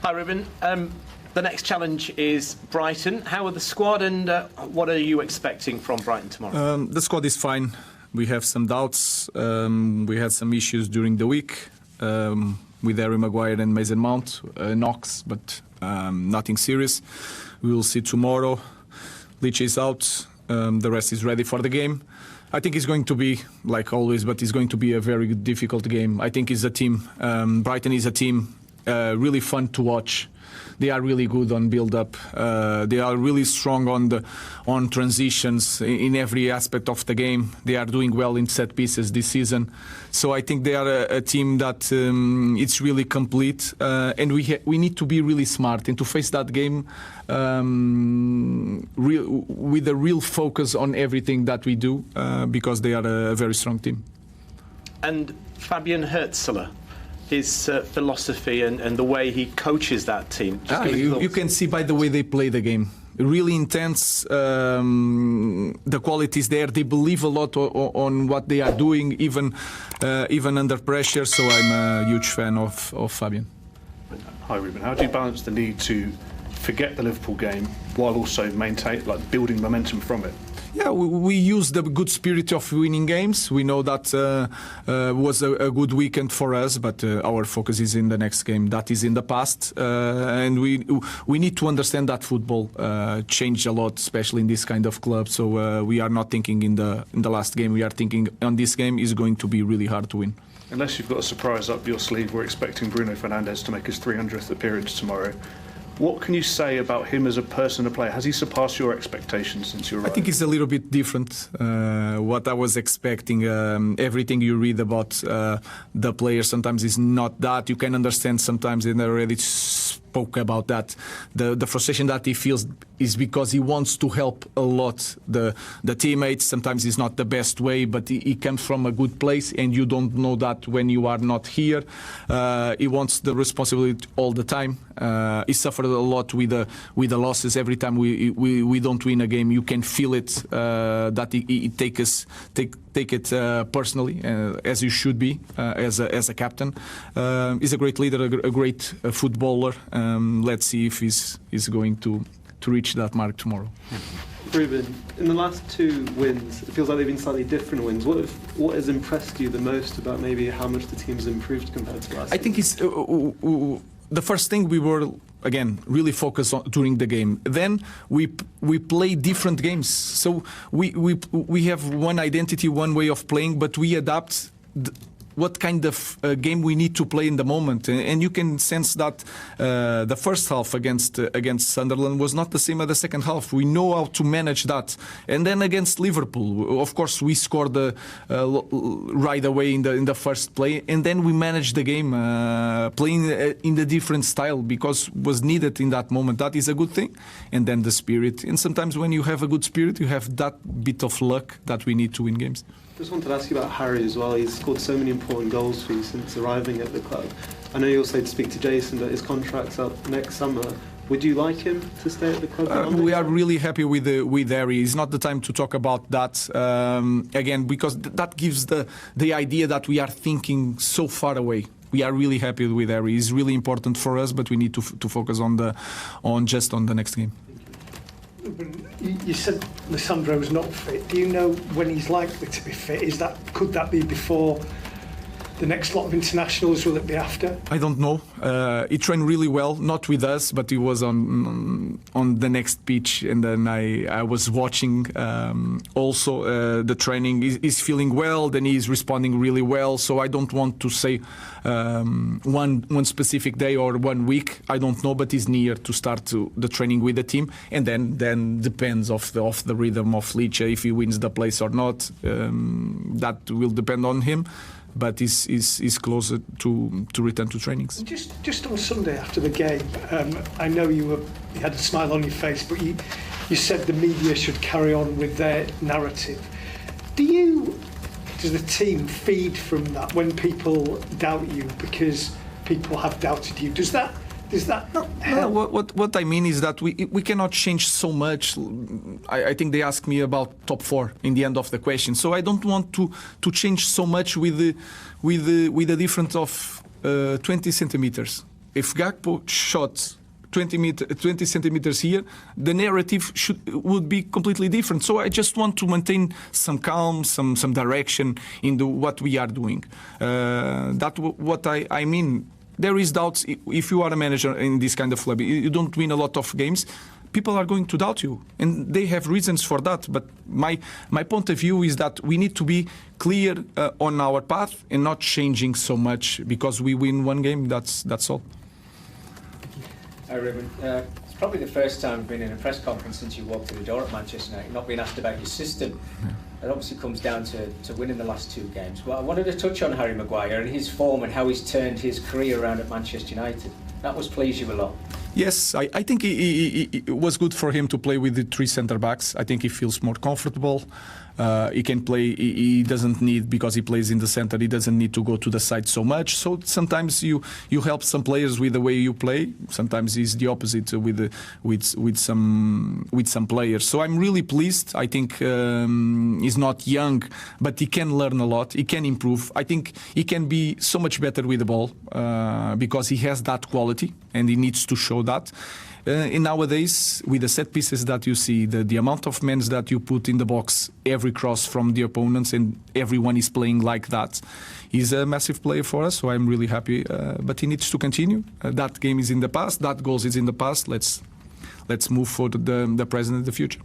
Hi, Rúben. The next challenge is Brighton. How are the squad and what are you expecting from Brighton tomorrow? The squad is fine. We have some doubts. We had some issues during the week with Maguire and Mason Mount, knocks, but nothing serious. We will see tomorrow. Leach is out. The rest is ready for the game. I think it's going to be, like always, but it's going to be a very difficult game. I think it's a team. Brighton is a team really fun to watch. They are really good on build-up. They are really strong on transitions in every aspect of the game. They are doing well in set pieces this season. So I think they are a team that it's really complete. And we need to be really smart and to face that game with a real focus on everything that we do because they are a very strong team. And Fabian Hürzeler, his philosophy and the way he coaches that team. You can see by the way they play the game. Really intense. The quality is there. They believe a lot on what they are doing, even under pressure. So I'm a huge fan of Fabian. Hi, Rúben. How do you balance the need to forget the Liverpool game while also maintain, building momentum from it? Yeah, we use the good spirit of winning games. We know that was a good weekend for us, but our focus is in the next game. That is in the past, and we need to understand that football changed a lot, especially in this kind of club. So we are not thinking in the last game. We are thinking on this game is going to be really hard to win. Unless you've got a surprise up your sleeve, we're expecting Bruno Fernandes to make his 300th appearance tomorrow. What can you say about him as a person, a player? Has he surpassed your expectations since you arrived? I think it's a little bit different. What I was expecting, everything you read about the player sometimes is not that. You can understand sometimes, and I already spoke about that. The frustration that he feels is because he wants to help a lot the teammates. Sometimes it's not the best way, but he comes from a good place, and you don't know that when you are not here. He wants the responsibility all the time. He suffered a lot with the losses. Every time we don't win a game, you can feel it. That he take it personally, as you should be as a captain. He's a great leader, a great footballer. Let's see if he's going to reach that mark tomorrow. Rúben, in the last two wins, it feels like they've been slightly different wins. What has impressed you the most about maybe how much the team's improved compared to last season? I think it's the first thing we were again really focused on during the game. Then we play different games, so we have one identity, one way of playing, but we adapt what kind of game we need to play in the moment, and you can sense that the first half against Sunderland was not the same as the second half. We know how to manage that, and then against Liverpool, of course, we scored right away in the first play, and then we managed the game playing in the different style because was needed in that moment. That is a good thing, and then the spirit. And sometimes when you have a good spirit, you have that bit of luck that we need to win games. Just wanted to ask you about Harry as well. He's scored so many important goals for you since arriving at the club. I know you also had to speak to Jason, but his contract's up next summer. Would you like him to stay at the club? We are really happy with Harry. It's not the time to talk about that again, because that gives the idea that we are thinking so far away. We are really happy with Harry. He's really important for us, but we need to focus on the next game. You said Lisandro's not fit. Do you know when he's likely to be fit? Could that be before the next lot of internationals? Will it be after? I don't know. He trained really well, not with us, but he was on the next pitch, and then I was watching also the training. He's feeling well, then he's responding really well. So I don't want to say one specific day or 1 week. I don't know, but he's near to start the training with the team, and then depends of the rhythm of Leach if he wins the place or not. That will depend on him. But is closer to return to trainings. Just on Sunday after the game, I know you had a smile on your face, but you said the media should carry on with their narrative. Does the team feed from that when people doubt you because people have doubted you? Does that help? What I mean is that we cannot change so much. I think they asked me about top 4 in the end of the question, so I don't want to change so much with the difference of 20 centimeters. if Gakpo shot 20 centimeters here, the narrative would be completely different. So I just want to maintain some calm, some direction in what we are doing. That's what I mean. There is doubts if you are a manager in this kind of club. You don't win a lot of games. People are going to doubt you, and they have reasons for that. But my point of view is that we need to be clear on our path and not changing so much because we win one game. That's all. Hi, Rúben. It's probably the first time I've been in a press conference since you walked through the door at Manchester United, not being asked about your system. It obviously comes down to winning the last 2 games. But I wanted to touch on Harry Maguire and his form and how he's turned his career around at Manchester United. That must please you a lot. Yes, I think it was good for him to play with the 3 centre-backs. I think he feels more comfortable. He can play, he doesn't need, because he plays in the centre, he doesn't need to go to the side so much. So sometimes you help some players with the way you play. Sometimes it's the opposite with some players. So I'm really pleased. I think he's not young, but he can learn a lot. He can improve. I think he can be so much better with the ball because he has that quality and he needs to show that. And nowadays, with the set pieces that you see, the amount of men that you put in the box, every cross from the opponents, and everyone is playing like that, he's a massive player for us. So I'm really happy. But he needs to continue. That game is in the past. That goal is in the past. Let's move for the present and the future.